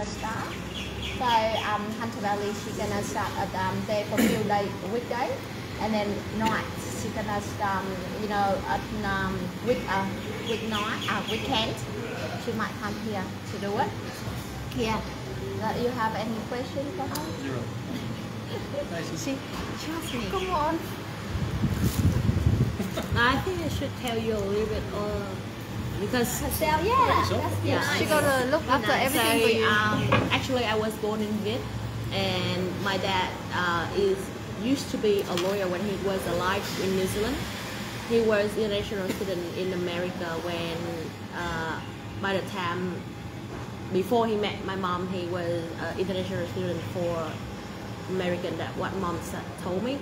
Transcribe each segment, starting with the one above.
gonna start. So Hunter Valley, she's gonna start at there for a few days, weekday, and then nights she's gonna start, you know, at weekend. She might come here to do it. Yeah. You have any questions for her? Zero. She asked me. Come on. I think I should tell you a little bit because Herself, yeah. She's gonna look after everything for you. Actually, I was born in Viet, and my dad used to be a lawyer when he was alive in New Zealand. He was international student in America when by the time before he met my mom, he was an international student for American. That what mom told me.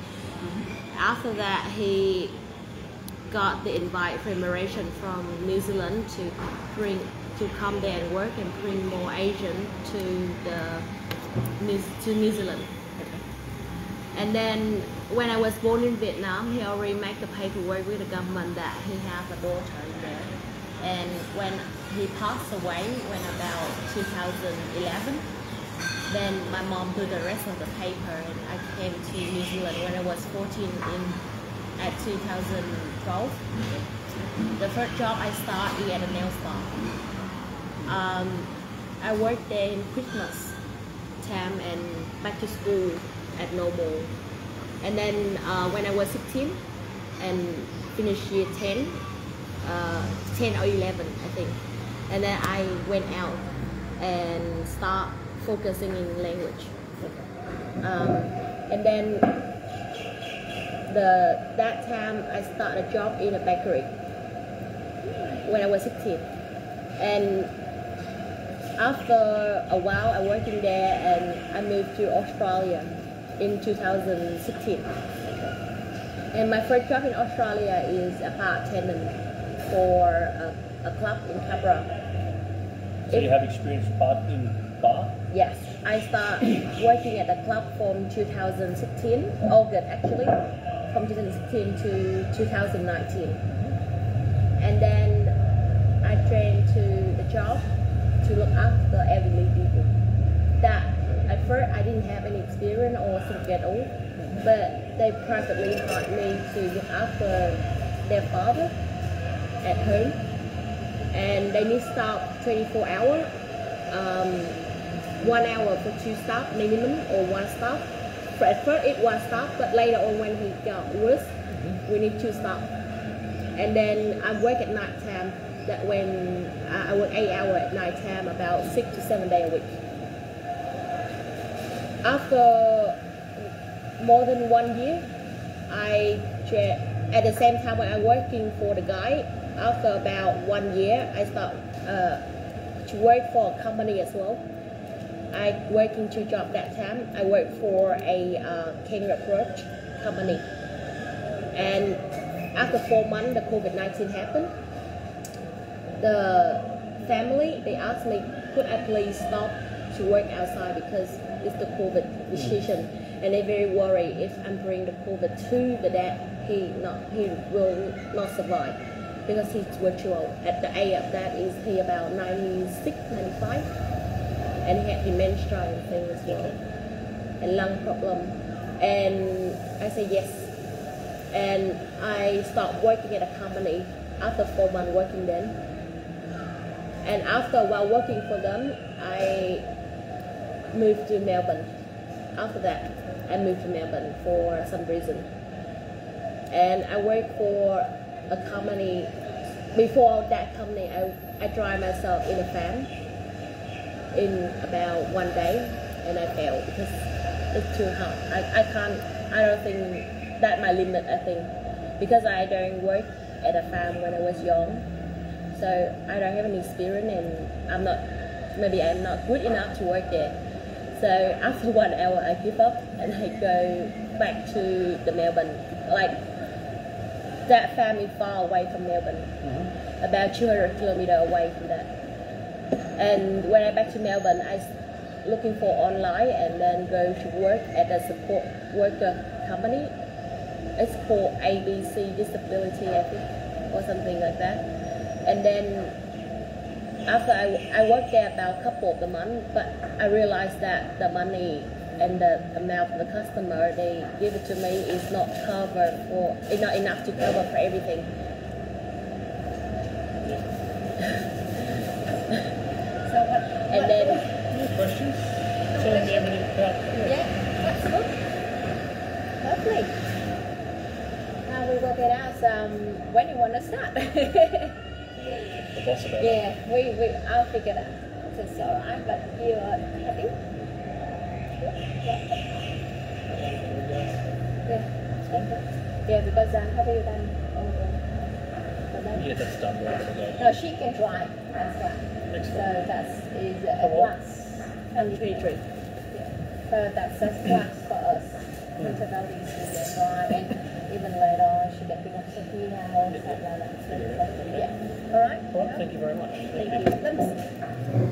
After that, he got the invite from immigration from New Zealand to come there and work and bring more Asian to New Zealand. And then when I was born in Vietnam, he already made the paperwork with the government that he has a daughter there. And when he passed away, when about 2011, then my mom did the rest of the paper, and I came to New Zealand when I was 14 at 2012. The first job I started at a nail salon. I worked there in Christmas time and back to school at normal. And then when I was 16 and finished year 10 or 11, I think. And then I went out and start focusing in language. And then that time I started a job in a bakery when I was 16. And after a while I working there, and I moved to Australia in 2016. And my first job in Australia is a bar attendant for a club in Cabra. So you have experience in bar? Yes, I started working at the club from 2016, August actually, from 2016 to 2019. And then I trained to the job to look after elderly people. That at first I didn't have any experience or something at all, but they privately hired me to look after their father at home. And they need staff 24 hours, 1 hour for 2 staff minimum or 1 staff. At first it was staff, but later on when he got worse, we need 2 staff. And then I work at night time. That when I work 8 hours at night time, about 6 to 7 days a week. After more than 1 year, at the same time when I'm working for the guy, after about 1 year, I start to work for a company as well. I working 2 jobs that time. I work for a cane approach company. And after 4 months, the COVID-19 happened. The family, they asked me, could I please stop to work outside because it's the COVID decision. And they're very worried if I'm bringing the COVID to the dad, he will not survive because he's virtual. At the age of that is he about 96, 95, and he had dementia and things as well, and lung problem. And I said yes, and I started working at a company after 4 months working then. And after while working for them, I moved to Melbourne. After that, I moved to Melbourne for some reason. And I worked for a company. Before that company, I tried myself in a farm in about 1 day, and I failed because it's too hard. I don't think that's my limit, I think. Because I don't work at a farm when I was young. So I don't have any experience, and maybe I'm not good enough to work there. So after 1 hour, I give up and I go back to the Melbourne. Like that farm is far away from Melbourne, about 200 kilometers away from that. And when I back to Melbourne, I looking for online and then go to work at a support worker company. It's called ABC Disability, I think, or something like that. And then after I worked there about a couple of the months, but I realized that the money and the amount of the customer they give it to me is not covered for, it's not enough to cover for everything. So what? And then, Any questions? Tell me everything about Yeah, that's good. lovely. Now we work it out. When you want to start? the boss about it. Yeah, I'll figure it out. It's alright, but you are happy? Yeah. Yeah, because have you done over? Yeah, that's done. Right, so No, she can drive. That's right. So excellent. that is a How old? plus. 23. Yeah. So that's a plus for us. Until now we can drive, and even later on she can pick up Sophia or stuff like that. So, yeah. Alright? Well, thank you very much. Thank you.